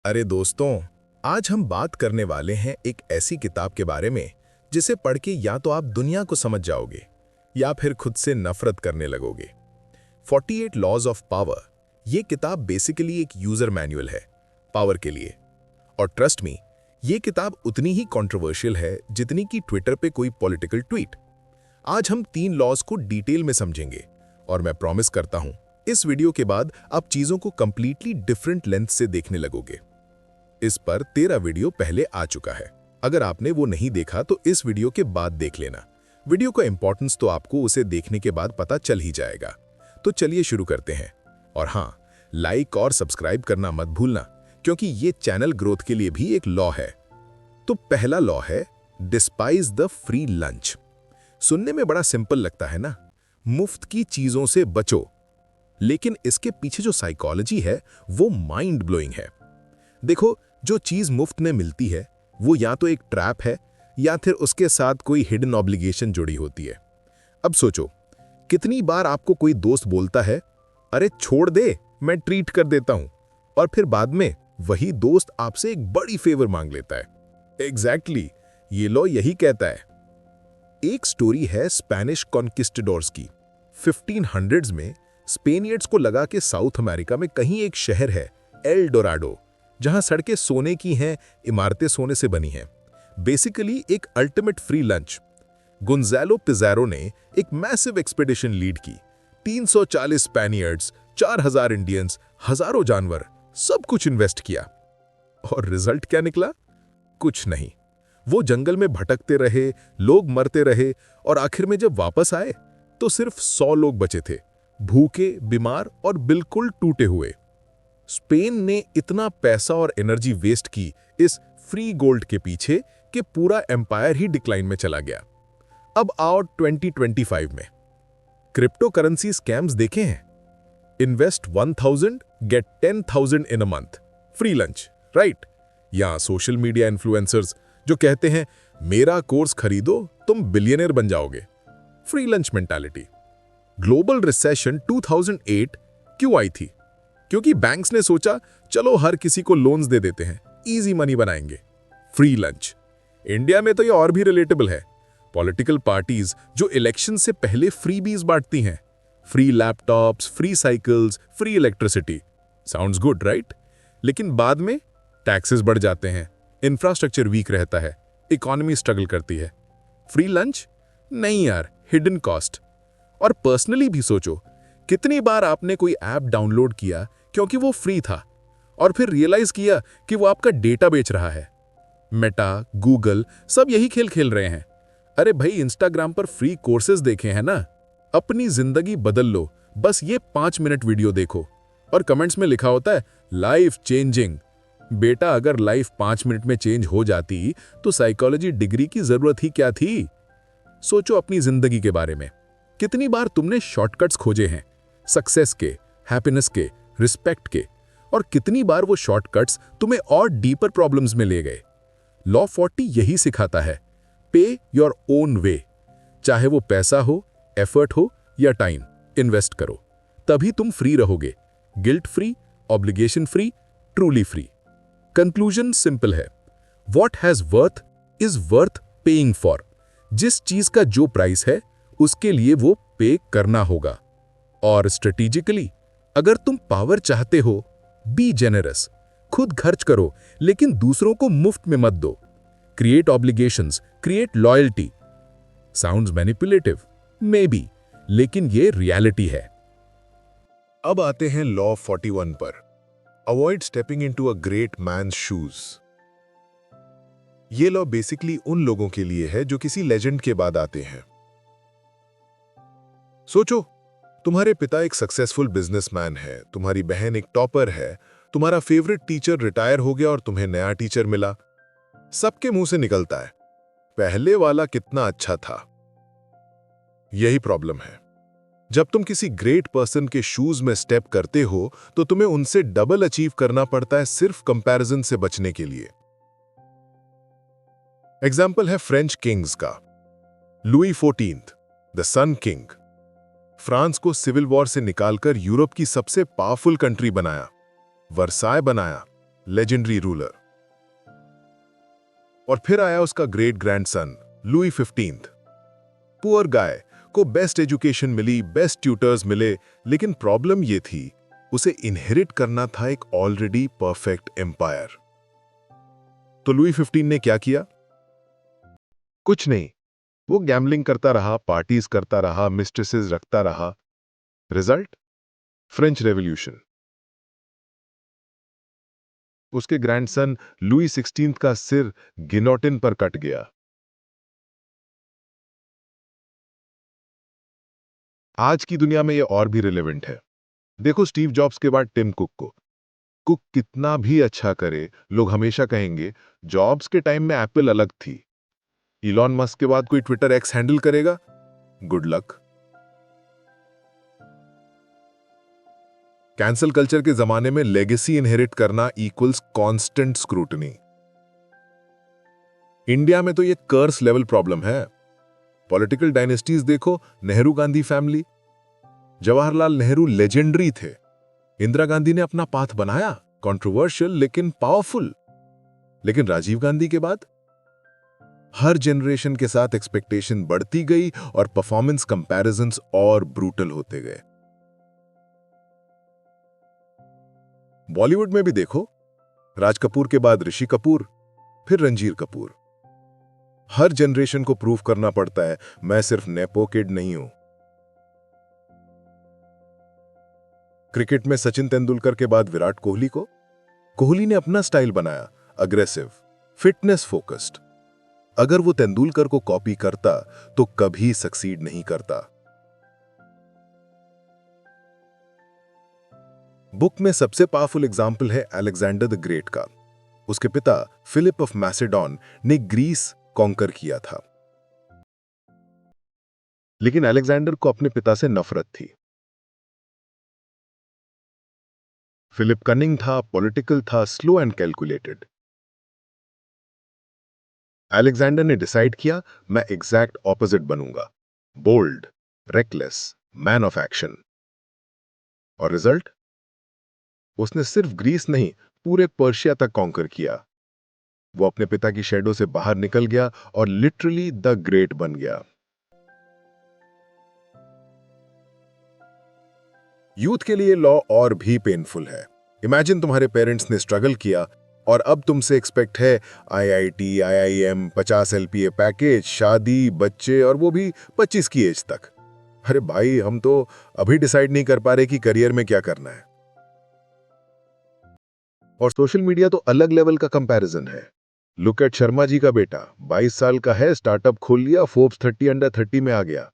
अरे दोस्तों, आज हम बात करने वाले हैं एक ऐसी किताब के बारे में जिसे पढ़ के या तो आप दुनिया को समझ जाओगे या फिर खुद से नफरत करने लगोगे। 48 लॉज ऑफ पावर ये किताब बेसिकली एक यूजर मैनुअल है पावर के लिए। और ट्रस्ट मी, ये किताब उतनी ही कंट्रोवर्शियल है जितनी कि ट्विटर पे कोई पॉलिटिकल ट्वीट। आज हम 3 लॉज को डिटेल में समझेंगे और मैं प्रॉमिस करता हूं इस वीडियो के बाद आप चीजों को कंप्लीटली डिफरेंट लेंथ से देखने लगोगे। इस पर 13 वीडियो पहले आ चुका है। अगर आपने वो नहीं देखा तो इस वीडियो के बाद देख लेना। वीडियो का इंपॉर्टेंस तो आपको उसे देखने के बाद पता चल ही जाएगा। तो चलिए शुरू करते हैं। और हाँ, लाइक और सब्सक्राइब करना मत भूलना, क्योंकि ये चैनल ग्रोथ के लिए भी एक लॉ है। तो पहला लॉ है डिस्पाइज द फ्री लंच। सुनने में बड़ा सिंपल लगता है ना, मुफ्त की चीजों से बचो, लेकिन इसके पीछे जो साइकोलॉजी है वो माइंड ब्लोइंग है। देखो, जो चीज मुफ्त में मिलती है वो या तो एक ट्रैप है या फिर उसके साथ कोई हिडन ऑब्लिगेशन जुड़ी होती है। अब सोचो, कितनी बार आपको कोई दोस्त बोलता है, अरे छोड़ दे, मैं ट्रीट कर देता हूं, और फिर बाद में वही दोस्त आपसे एक बड़ी फेवर मांग लेता है। एग्जैक्टली, ये लॉ यही कहता है। एक स्टोरी है स्पेनिश कॉन्किस्टाडोर्स की। 1500s में स्पेनियर्ड्स को लगा कि साउथ अमेरिका में कहीं एक शहर है एल डोराडो, जहां सड़कें सोने की हैं, इमारतें सोने से बनी हैं। बेसिकली एक अल्टीमेट फ्री लंच। गुंजालो पिज़ारो ने एक मैसिव एक्सपेडिशन लीड की। 340 स्पेनियर्ड्स, 4000 इंडियंस, हजारों जानवर, सब कुछ इन्वेस्ट किया। और रिजल्ट क्या निकला? कुछ नहीं। वो जंगल में भटकते रहे, लोग मरते रहे, और आखिर में जब वापस आए तो सिर्फ 100 लोग बचे थे, भूखे, बीमार और बिल्कुल टूटे हुए। स्पेन ने इतना पैसा और एनर्जी वेस्ट की इस फ्री गोल्ड के पीछे कि पूरा एम्पायर ही डिक्लाइन में चला गया। अब आओ 2025 में। क्रिप्टो करेंसी स्कैम्स देखे हैं? Invest 1000 get 10,000 in a month, free lunch, right? या सोशल मीडिया इन्फ्लुएंसर्स जो कहते हैं मेरा कोर्स खरीदो तुम बिलियनर बन जाओगे, free lunch mentality. Global recession 2008 क्यों आई थी? क्योंकि बैंक्स ने सोचा चलो हर किसी को लोन्स दे देते हैं, इजी मनी बनाएंगे, फ्री लंच। इंडिया में तो ये और भी रिलेटेबल है। पॉलिटिकल पार्टीज जो इलेक्शन से पहले फ्रीबीज बांटती हैं, free laptops, free cycles, free electricity. Sounds good, right? लेकिन बाद में टैक्सेस बढ़ जाते हैं, इंफ्रास्ट्रक्चर वीक रहता है, इकोनॉमी स्ट्रगल करती है। Free lunch? नहीं यार, हिडन कॉस्ट। और पर्सनली भी सोचो, कितनी बार आपने कोई ऐप डाउनलोड किया क्योंकि वो फ्री था, और फिर रियलाइज किया कि वो आपका डेटा बेच रहा है। मेटा, गूगल सब यही खेल खेल रहे हैं। अरे भाई, इंस्टाग्राम पर फ्री कोर्सेज देखे हैं ना? अपनी जिंदगी बदल लो, बस ये 5 मिनट वीडियो देखो। और कमेंट्स में लिखा होता है लाइफ चेंजिंग। बेटा, अगर लाइफ 5 मिनट में चेंज हो जाती तो साइकोलॉजी डिग्री की जरूरत ही क्या थी? सोचो अपनी जिंदगी के बारे में। कितनी बार तुमने शॉर्टकट्स खोजे हैं, सक्सेस के, हैप्पीनेस के, रिस्पेक्ट के, और कितनी बार वो शॉर्टकट्स तुम्हें और डीपर प्रॉब्लम्स में ले गए। लॉ 40 यही सिखाता है, पे योर ओन वे। चाहे वो पैसा हो, एफर्ट हो या टाइम, इन्वेस्ट करो, तभी तुम फ्री रहोगे। Guilt free, obligation free, truly free. Conclusion simple है, what has worth is worth paying for. जिस चीज का जो प्राइस है उसके लिए वो पे करना होगा। और स्ट्रेटेजिकली, अगर तुम पावर चाहते हो, बी जेनरस, खुद खर्च करो, लेकिन दूसरों को मुफ्त में मत दो। Create obligations, create loyalty. Sounds manipulative, may be, लेकिन ये रियलिटी है। अब आते हैं लॉ 41 पर। Avoid stepping into a great man's shoes. ये लॉ बेसिकली उन लोगों के लिए है जो किसी लेजेंड के बाद आते हैं। सोचो, तुम्हारे पिता एक सक्सेसफुल बिजनेसमैन है, तुम्हारी बहन एक टॉपर है, तुम्हारा फेवरेट टीचर रिटायर हो गया और तुम्हें नया टीचर मिला। सबके मुंह से निकलता है, पहले वाला कितना अच्छा था। यही प्रॉब्लम है। जब तुम किसी ग्रेट पर्सन के शूज में स्टेप करते हो तो तुम्हें उनसे डबल अचीव करना पड़ता है, सिर्फ कंपैरिजन से बचने के लिए। एग्जाम्पल है फ्रेंच किंग्स का। Louis 14, the sun king, France को सिविल वॉर से निकालकर यूरोप की सबसे पावरफुल कंट्री बनाया, वर्साय बनाया, लेजेंडरी रूलर। और फिर आया उसका great grandson Louis 15। Poor guy को बेस्ट एजुकेशन मिली, बेस्ट ट्यूटर्स मिले, लेकिन प्रॉब्लम ये थी उसे इनहेरिट करना था एक ऑलरेडी परफेक्ट एम्पायर। तो लुई 15 ने क्या किया? कुछ नहीं, वो गैम्बलिंग करता रहा, पार्टीज करता रहा, मिस्ट्रेसेस रखता रहा। रिजल्ट? French revolution. उसके ग्रैंडसन लुई 16 का सिर गिनोटिन पर कट गया। आज की दुनिया में ये और भी रिलेवेंट है। देखो स्टीव जॉब्स के बाद टिम कुक को। कुक कितना भी अच्छा करे, लोग हमेशा कहेंगे जॉब्स के टाइम में एप्पल अलग थी। इलॉन मस्क के बाद कोई ट्विटर एक्स हैंडल करेगा? Good luck. कैंसल कल्चर के जमाने में लेगेसी इनहेरिट करना इक्वल्स कांस्टेंट स्क्रूटनी। इंडिया में तो ये कर्स लेवल प्रॉब्लम है। पॉलिटिकल डायनेस्टीज देखो, नेहरू गांधी फैमिली। जवाहरलाल नेहरू लेजेंडरी थे। इंदिरा गांधी ने अपना पाथ बनाया, कंट्रोवर्शियल लेकिन पावरफुल। लेकिन राजीव गांधी के बाद हर जनरेशन के साथ एक्सपेक्टेशन बढ़ती गई और परफॉर्मेंस कंपैरिजंस और ब्रूटल होते गए। बॉलीवुड में भी देखो, राज कपूर के बाद ऋषि कपूर, फिर रणजीर कपूर। हर जनरेशन को प्रूव करना पड़ता है मैं सिर्फ नेपो किड नहीं हूं। क्रिकेट में सचिन तेंदुलकर के बाद विराट कोहली को, कोहली ने अपना स्टाइल बनाया, अग्रेसिव, फिटनेस फोकस्ड। अगर वो तेंदुलकर को कॉपी करता तो कभी सक्सीड नहीं करता। बुक में सबसे पावरफुल एग्जाम्पल है अलेक्जेंडर द ग्रेट का। उसके पिता फिलिप ऑफ मैसेडोन ने ग्रीस कॉन्कर किया था, लेकिन अलेक्जेंडर को अपने पिता से नफरत थी। फिलिप कनिंग था, पॉलिटिकल था, स्लो एंड कैलकुलेटेड। अलेक्जेंडर ने डिसाइड किया मैं एग्जैक्ट ऑपोजिट बनूंगा, bold, reckless, man of action. और रिजल्ट? उसने सिर्फ ग्रीस नहीं, पूरे पर्शिया तक कॉन्कर किया। वो अपने पिता की शेडो से बाहर निकल गया और लिटरली द ग्रेट बन गया। यूथ के लिए लॉ और भी पेनफुल है। इमेजिन तुम्हारे पेरेंट्स ने स्ट्रगल किया और अब तुमसे एक्सपेक्ट है आईआईटी, आईआईएम, 50 एलपीए पैकेज, शादी, बच्चे, और वो भी 25 की एज तक। अरे भाई, हम तो अभी डिसाइड नहीं कर पा रहे कि करियर में क्या करना है। और सोशल मीडिया तो अलग लेवल का कंपैरिजन है। लुक एट शर्मा जी का बेटा, 22 साल का है, स्टार्टअप खोल लिया, फोर्ब्स 30 अंडर 30 में आ गया।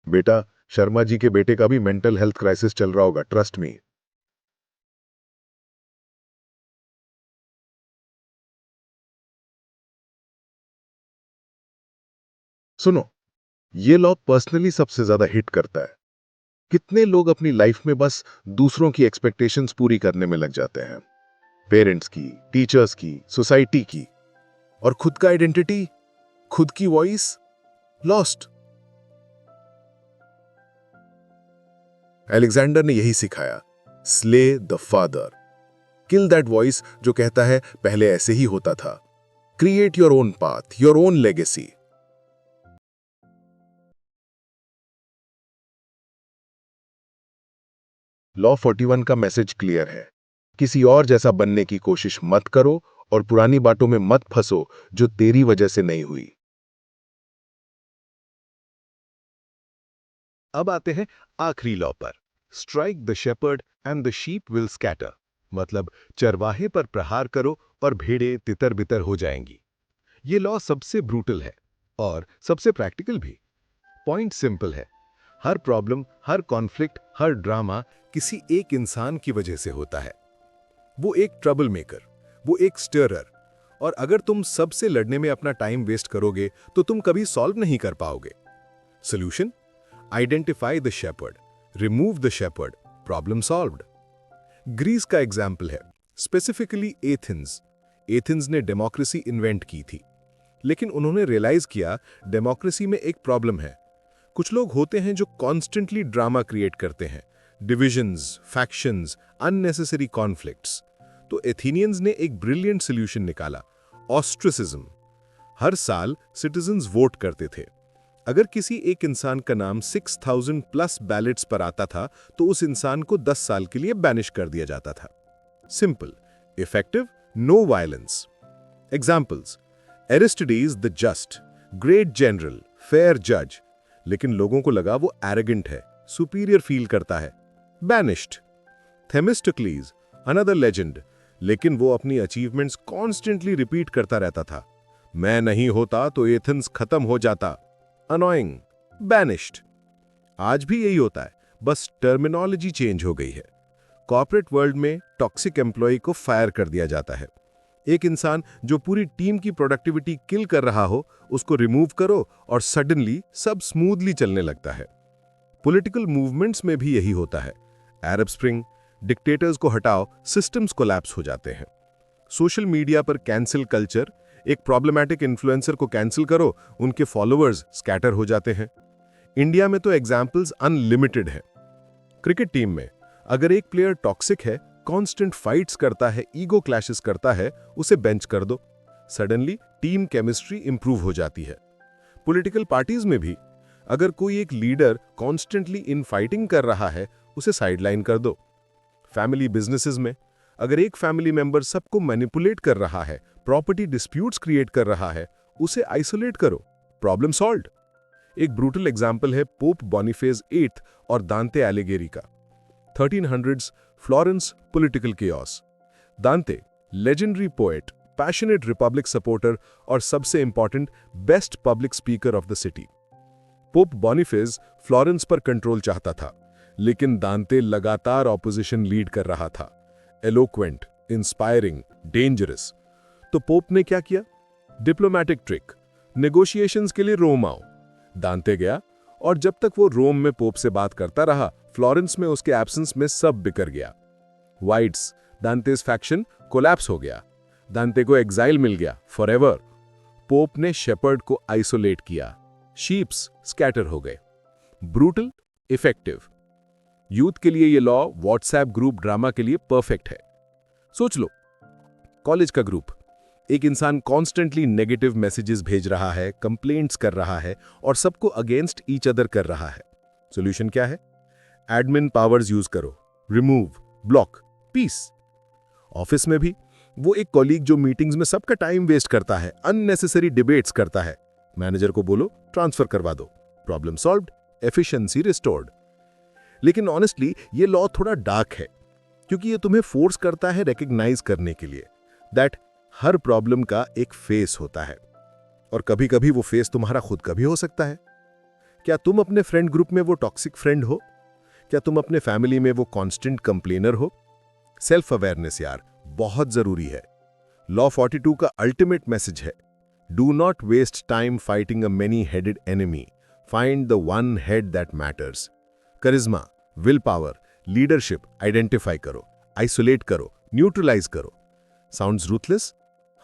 बेटा, शर्मा जी के बेटे का भी मेंटल हेल्थ क्राइसिस चल रहा होगा, ट्रस्ट मी। सुनो, ये लॉ पर्सनली सबसे ज्यादा हिट करता है। कितने लोग अपनी लाइफ में बस दूसरों की एक्सपेक्टेशंस पूरी करने में लग जाते हैं, पेरेंट्स की, टीचर्स की, सोसाइटी की, और खुद का आइडेंटिटी, खुद की वॉइस लॉस्ट। अलेक्जेंडर ने यही सिखाया, slay the father, kill that voice जो कहता है पहले ऐसे ही होता था। Create your own path, your own legacy. Law 41 का मैसेज क्लियर है, किसी और जैसा बनने की कोशिश मत करो और पुरानी बातों में मत फंसो जो तेरी वजह से नहीं हुई। अब आते हैं आखिरी लॉ पर, strike the shepherd and the sheep will scatter, मतलब चरवाहे पर प्रहार करो और भेड़ें तितर बितर हो जाएंगी। ये लॉ सबसे ब्रूटल है और सबसे प्रैक्टिकल भी। पॉइंट सिंपल है, हर प्रॉब्लम, हर कॉन्फ्लिक्ट, हर ड्रामा किसी एक इंसान की वजह से होता है। वो एक ट्रबल मेकर, वो एक स्टिरर, और अगर तुम सबसे लड़ने में अपना टाइम वेस्ट करोगे तो तुम कभी सॉल्व नहीं कर पाओगे। Solution? Identify the shepherd, remove the shepherd, problem solved. Greece का एग्जाम्पल है, स्पेसिफिकली एथेंस। एथेंस ने डेमोक्रेसी इन्वेंट की थी, लेकिन उन्होंने रियलाइज किया डेमोक्रेसी में एक प्रॉब्लम है। कुछ लोग होते हैं जो कॉन्स्टेंटली ड्रामा क्रिएट करते हैं, डिविजन्स, फैक्शंस, अननेसेसरी कॉन्फ्लिक्ट्स। तो एथेनियंस ने एक ब्रिलियंट सॉल्यूशन निकाला, ऑस्ट्रिसिज्म। हर साल सिटीजन्स वोट करते थे। अगर किसी एक इंसान का नाम 6000 प्लस बैलेट्स पर आता था तो उस इंसान को 10 साल के लिए बैनिश कर दिया जाता था। Simple, effective, no violence. Examples: Aristides the just, great general, fair जज, लेकिन लोगों को लगा वो एरोगेंट है, सुपीरियर फील करता है, बैनिश्ड। थेमिस्टोक्लीज, अनदर लेजेंड, लेकिन वो अपनी अचीवमेंट्स कॉन्स्टेंटली रिपीट करता रहता था, मैं नहीं होता तो एथेंस खत्म हो जाता, अनोइंग, बैनिश्ड। आज भी यही होता है, बस टर्मिनोलॉजी चेंज हो गई है। कॉर्पोरेट वर्ल्ड में टॉक्सिक एम्प्लॉय को फायर कर दिया जाता है। एक इंसान जो पूरी टीम की प्रोडक्टिविटी किल कर रहा हो, उसको रिमूव करो और सडनली सब स्मूथली चलने लगता है। पॉलिटिकल मूवमेंट्स में भी यही होता है। अरब स्प्रिंग, डिक्टेटर्स को हटाओ, सिस्टम्स कोलैप्स हो जाते हैं। सोशल मीडिया पर कैंसिल कल्चर, एक प्रॉब्लमैटिक इन्फ्लुएंसर को कैंसिल करो, उनके फॉलोअर्स स्कैटर हो जाते हैं। इंडिया में तो एग्जाम्पल्स अनलिमिटेड हैं। क्रिकेट टीम में अगर एक प्लेयर टॉक्सिक है, कांस्टेंट फाइट्स करता है, ईगो क्लैशेस करता है, उसे बेंच कर दो, सडनली टीम केमिस्ट्री इंप्रूव हो जाती है। पॉलिटिकल पार्टीज में भी अगर कोई एक लीडर कॉन्स्टेंटली इन फाइटिंग कर रहा है, उसे साइडलाइन कर दो। फैमिली बिजनेसेस में अगर एक फैमिली मेंबर सबको मैनिपुलेट कर रहा है, प्रॉपर्टी डिस्प्यूट्स क्रिएट कर रहा है, उसे आइसोलेट करो, प्रॉब्लम सॉल्व्ड। एक ब्रूटल एग्जाम्पल है पोप बॉनिफेस 8 और दांते एलिगेरी का। 1300s Florence political chaos. Dante legendary poet, passionate republic supporter और सबसे important best public speaker of the city. Pope Boniface Florence पर कंट्रोल चाहता था, लेकिन दांते लगातार ऑपोजिशन लीड कर रहा था, एलोक्वेंट, इंस्पायरिंग, डेंजरस। तो पोप ने क्या किया? डिप्लोमैटिक ट्रिक, नेगोशिएशंस के लिए रोम आओ। दांते गया और जब तक वो रोम में पोप से बात करता रहा, फ्लोरेंस में उसके एब्सेंस में सब बिखर गया। वाइट्स, दांतेस फैक्शन कोलैप्स हो गया। दांते को एग्जाइल मिल गया फॉरएवर। पोप ने शेपर्ड को आइसोलेट किया, शीप्स स्कैटर हो गए। Brutal, effective. यूथ के लिए ये लॉ व्हाट्सएप ग्रुप ड्रामा के लिए परफेक्ट है। सोच लो, कॉलेज का ग्रुप, एक इंसान कॉन्स्टेंटली नेगेटिव मैसेजेस भेज रहा है, कंप्लेंट्स कर रहा है और सबको अगेंस्ट ईच अदर कर रहा है। सॉल्यूशन क्या है? एडमिन पावर्स यूज करो, रिमूव, ब्लॉक, पीस। ऑफिस में भी वो एक कॉलीग जो मीटिंग्स में सबका टाइम वेस्ट करता है, अननेसेसरी डिबेट्स करता है, मैनेजर को बोलो ट्रांसफर करवा दो, प्रॉब्लम सॉल्व्ड, एफिशिएंसी रिस्टोर्ड। लेकिन ऑनेस्टली ये लॉ थोड़ा डार्क है, क्योंकि ये तुम्हें फोर्स करता है रिकॉग्नाइज करने के लिए दैट हर प्रॉब्लम का एक फेस होता है, और कभी कभी वो फेस तुम्हारा खुद का भी हो सकता है। क्या तुम अपने फ्रेंड ग्रुप में वो टॉक्सिक फ्रेंड हो? क्या तुम अपने फैमिली में वो कांस्टेंट कंप्लेनर हो? सेल्फ अवेयरनेस यार बहुत जरूरी है। लॉ 42 का अल्टीमेट मैसेज है, do not waste time fighting a many headed enemy, find the one head that matters. Charisma, will power, leadership identify करो, आइसोलेट करो, न्यूट्रलाइज करो। Sounds ruthless?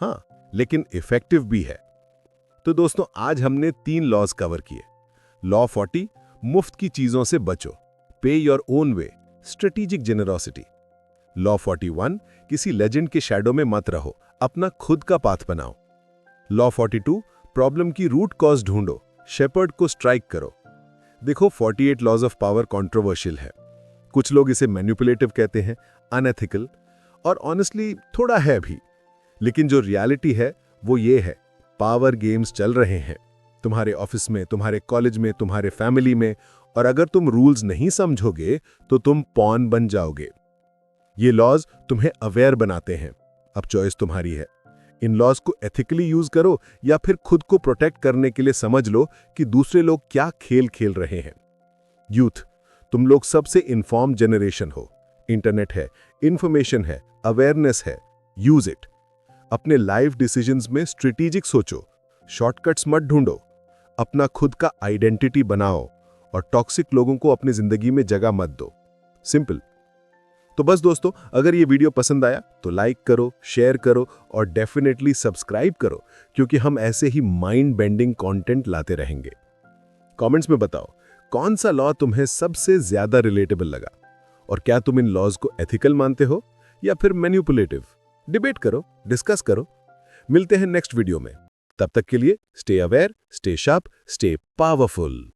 हाँ, लेकिन इफेक्टिव भी है। तो दोस्तों, आज हमने 3 लॉज कवर किए। लॉ 40, मुफ्त की चीजों से बचो, पे your own way, strategic generosity. Law 41, किसी लेजेंड के शैडो में मत रहो, अपना खुद का पाथ बनाओ। लॉ 42, प्रॉब्लम की रूट कॉज ढूंढो, शेपर्ड को स्ट्राइक करो। देखो, 48 लॉज ऑफ पावर कंट्रोवर्शियल है। कुछ लोग इसे मैनिपुलेटिव कहते हैं, अनएथिकल, और ऑनेस्टली थोड़ा है भी। लेकिन जो रियलिटी है वो ये है, पावर गेम्स चल रहे हैं तुम्हारे ऑफिस में, तुम्हारे कॉलेज में, तुम्हारे फैमिली में, और अगर तुम रूल्स नहीं समझोगे तो तुम पॉन बन जाओगे। ये लॉज तुम्हें अवेयर बनाते हैं, अब चॉइस तुम्हारी है। इन लॉज को एथिकली यूज करो या फिर खुद को प्रोटेक्ट करने के लिए समझ लो कि दूसरे लोग क्या खेल खेल रहे हैं। यूथ, तुम लोग सबसे इन्फॉर्म जनरेशन हो। इंटरनेट है, इंफॉर्मेशन है, अवेयरनेस है, यूज इट। अपने लाइफ डिसीजंस में स्ट्रेटेजिक सोचो, शॉर्टकट्स मत ढूंढो, अपना खुद का आइडेंटिटी बनाओ और टॉक्सिक लोगों को अपनी जिंदगी में जगह मत दो। सिंपल। तो बस दोस्तों, अगर ये वीडियो पसंद आया तो लाइक करो, शेयर करो और डेफिनेटली सब्सक्राइब करो, क्योंकि हम ऐसे ही माइंड बेंडिंग कंटेंट लाते रहेंगे। कमेंट्स में बताओ कौन सा लॉ तुम्हें सबसे ज्यादा रिलेटेबल लगा, और क्या तुम इन लॉज को एथिकल मानते हो या फिर मैनिपुलेटिव? डिबेट करो, डिस्कस करो। मिलते हैं नेक्स्ट वीडियो में। तब तक के लिए stay aware, stay sharp, stay powerful.